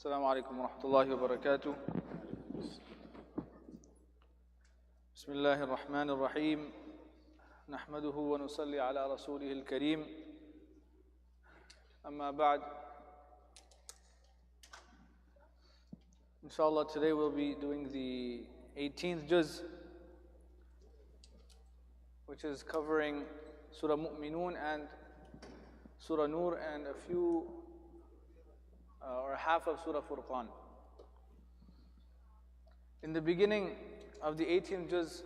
السلام عليكم ورحمة الله وبركاته. بسم الله الرحمن الرحيم. نحمده ونصلي على رسوله الكريم. أما بعد. Inshallah, today we'll be doing the 18th juz, which is covering Surah Mu'minun and Surah Nur and a few or half of Surah Furqan. In the beginning of the 18th juz,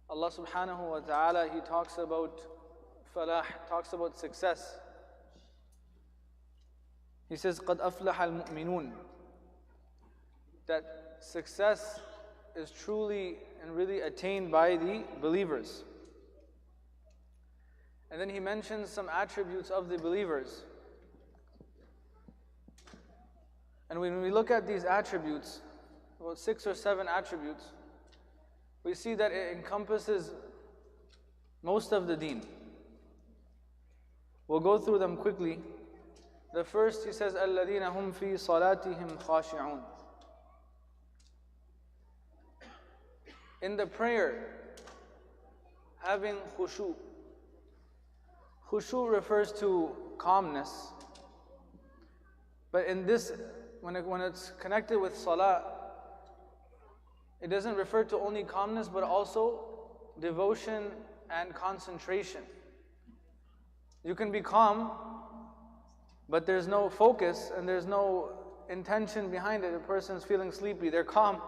Allah subhanahu wa ta'ala, He talks about falah, talks about success. He says, قَدْ أَفْلَحَ الْمُؤْمِنُونَ, that success is truly and really attained by the believers. And then He mentions some attributes of the believers. And when we look at these attributes, about 6 or 7 attributes, we see that it encompasses most of the deen. We'll go through them quickly. The first, he says, الَّذِينَ هُمْ فِي صَلَاتِهِمْ خَاشِعُونَ. In the prayer, having khushu'. Khushu' refers to calmness. But in this, when it's connected with salah, it doesn't refer to only calmness, but also devotion and concentration. You can be calm, but there's no focus and there's no intention behind it. A person's feeling sleepy, they're calm,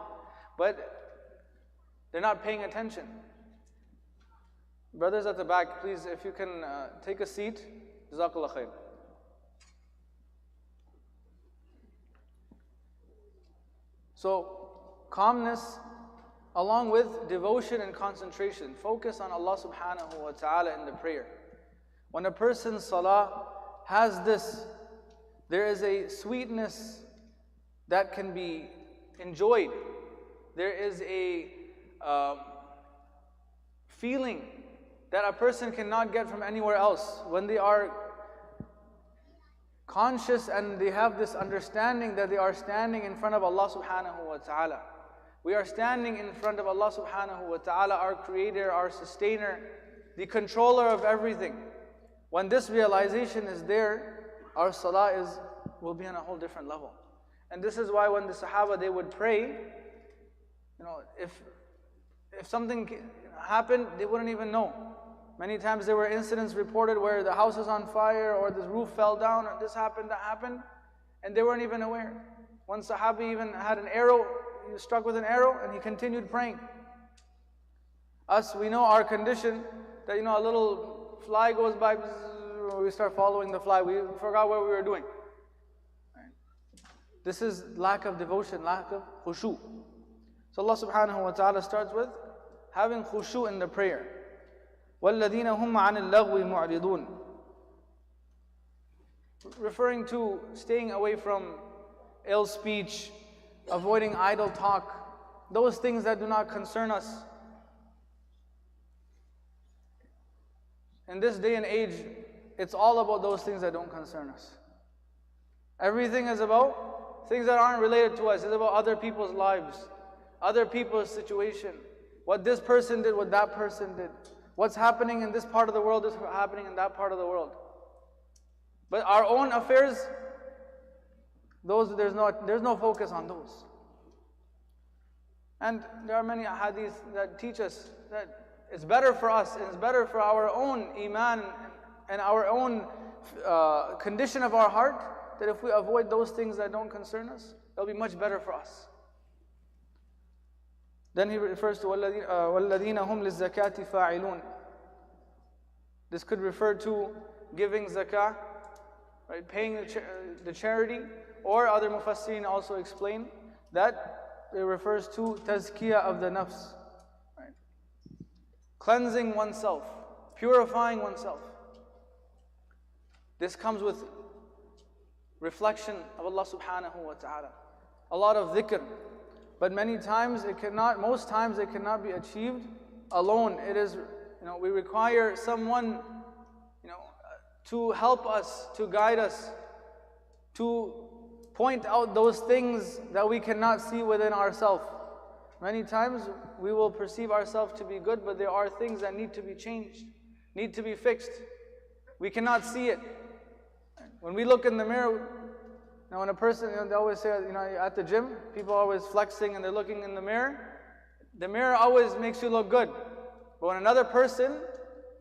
but they're not paying attention. Brothers at the back, please, if you can take a seat. Jazakallah khair. So, calmness along with devotion and concentration. Focus on Allah subhanahu wa ta'ala in the prayer. When a person's salah has this, there is a sweetness that can be enjoyed. There is a feeling that a person cannot get from anywhere else. When they are conscious and they have this understanding that they are standing in front of Allah subhanahu wa ta'ala. We are standing in front of Allah subhanahu wa ta'ala, our creator, our sustainer, the controller of everything. When this realization is there, our salah will be on a whole different level. And this is why when the Sahaba, they would pray, if something happened, they wouldn't even know. Many times there were incidents reported where the house is on fire or the roof fell down or this happened, that happened, and they weren't even aware. One Sahabi even had an arrow, he was struck with an arrow and he continued praying. Us, we know our condition, that a little fly goes by, we start following the fly, we forgot what we were doing. This is lack of devotion, lack of khushu'. So Allah subhanahu wa ta'ala starts with having khushu' in the prayer. وَالَّذِينَ هُمْ عَنِ اللَّغْوِ مُعْرِضُونَ, referring to staying away from ill speech, avoiding idle talk, those things that do not concern us. In this day and age, it's all about those things that don't concern us. Everything is about things that aren't related to us. It's about other people's lives, other people's situation, what this person did, what that person did. What's happening in this part of the world is happening in that part of the world. But our own affairs, there's no focus on those. And there are many hadiths that teach us that it's better for us, and it's better for our own iman and our own condition of our heart, that if we avoid those things that don't concern us, it'll be much better for us. Then he refers to وَالَّذِينَ هُمْ لِلزَّكَاةِ فَاعِلُونَ. This could refer to giving zakah, right, paying the charity, or other mufassirin also explain that it refers to tazkiyah of the nafs, right? Cleansing oneself, purifying oneself. This comes with reflection of Allah subhanahu wa ta'ala. A lot of dhikr. But most times it cannot be achieved alone. It is, we require someone, to help us, to guide us, to point out those things that we cannot see within ourselves. Many times we will perceive ourselves to be good, but there are things that need to be changed, need to be fixed. We cannot see it. When we look in the mirror, now when a person, they always say, at the gym, people are always flexing and they're looking in the mirror always makes you look good. But when another person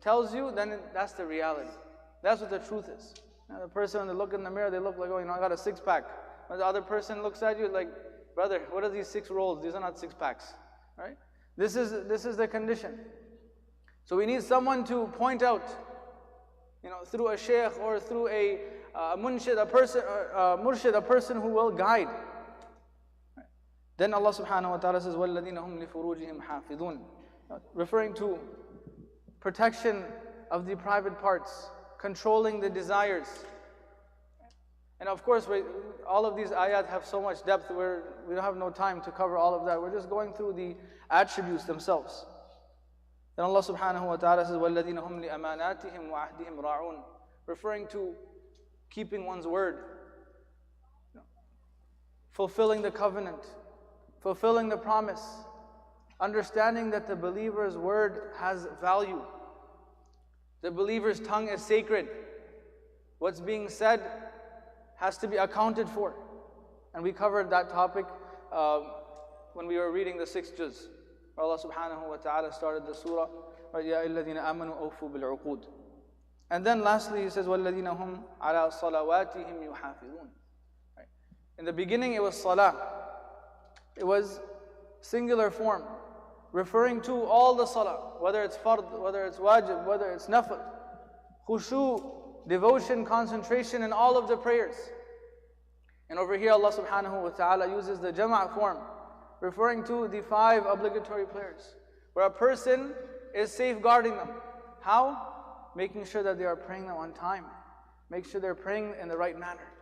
tells you, then that's the reality. That's what the truth is. Now, the person, when they look in the mirror, they look like, I got a six-pack. When the other person looks at you like, brother, what are these 6 rolls? These are not 6-packs, right? This is the condition. So we need someone to point out, through a shaykh or through a munshid, a person who will guide. Then Allah subhanahu wa ta'ala says, وَالَّذِينَ هُمْ لِفُرُوجِهِمْ حَافِظُونَ, referring to protection of the private parts, controlling the desires. And of course, all of these ayat have so much depth where we don't have no time to cover all of that. We're just going through the attributes themselves. Then Allah subhanahu wa ta'ala says, وَالَّذِينَ هُمْ لِأَمَانَاتِهِمْ وَعَهْدِهِمْ رَاعُونَ, referring to keeping one's word, fulfilling the covenant, fulfilling the promise, understanding that the believer's word has value. The believer's tongue is sacred. What's being said has to be accounted for. And we covered that topic when we were reading the 6th juz, where Allah subhanahu wa ta'ala started the surah, يَا الَّذِينَ آمَنُوا أَوْفُوا بِالْعُقُودِ. And then lastly he says, وَالَّذِينَ هُمْ عَلَى صَلَوَاتِهِمْ يُحَافِظُونَ. In the beginning it was salah. It was singular form, referring to all the salah, whether it's fard, whether it's wajib, whether it's nafl, khushu, devotion, concentration in all of the prayers. And over here Allah subhanahu wa ta'ala uses the jama' form, referring to the 5 obligatory prayers, where a person is safeguarding them. How? Making sure that they are praying them on time. Make sure they're praying in the right manner.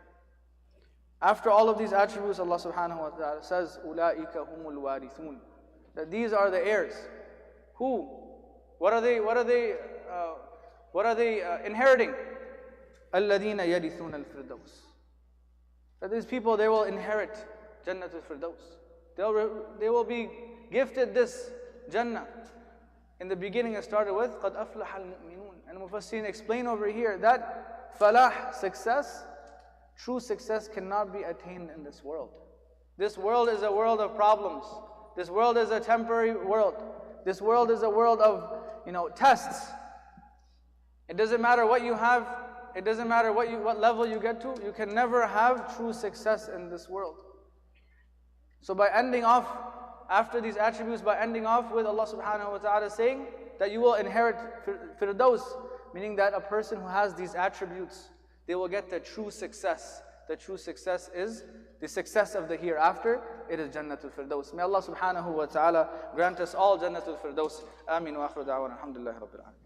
After all of these attributes, Allah subhanahu wa ta'ala says, أُولَٰئِكَ هُمُ الْوَارِثُونَ, that these are the heirs. Who? What are they inheriting? الَّذِينَ يَرِثُونَ الْفِرْدَوْسِ, that these people, they will inherit Jannatul Firdaus. They will be gifted this Jannah. In the beginning it started with قَدْ أَفْلَحَ الْمُؤْمِنُونَ. And Mufassirin explain over here that falah, success, true success cannot be attained in this world. This world is a world of problems. This world is a temporary world. This world is a world of, tests. It doesn't matter what you have. It doesn't matter what level you get to. You can never have true success in this world. So by ending off, after these attributes, by ending off with Allah subhanahu wa ta'ala saying that you will inherit Firdaus, meaning that a person who has these attributes, they will get the true success. The true success is the success of the hereafter. It is Jannatul Firdaus. May Allah subhanahu wa ta'ala grant us all Jannatul Firdaus. Ameen wa akhir da'wana. Alhamdulillahi Rabbil Alamin.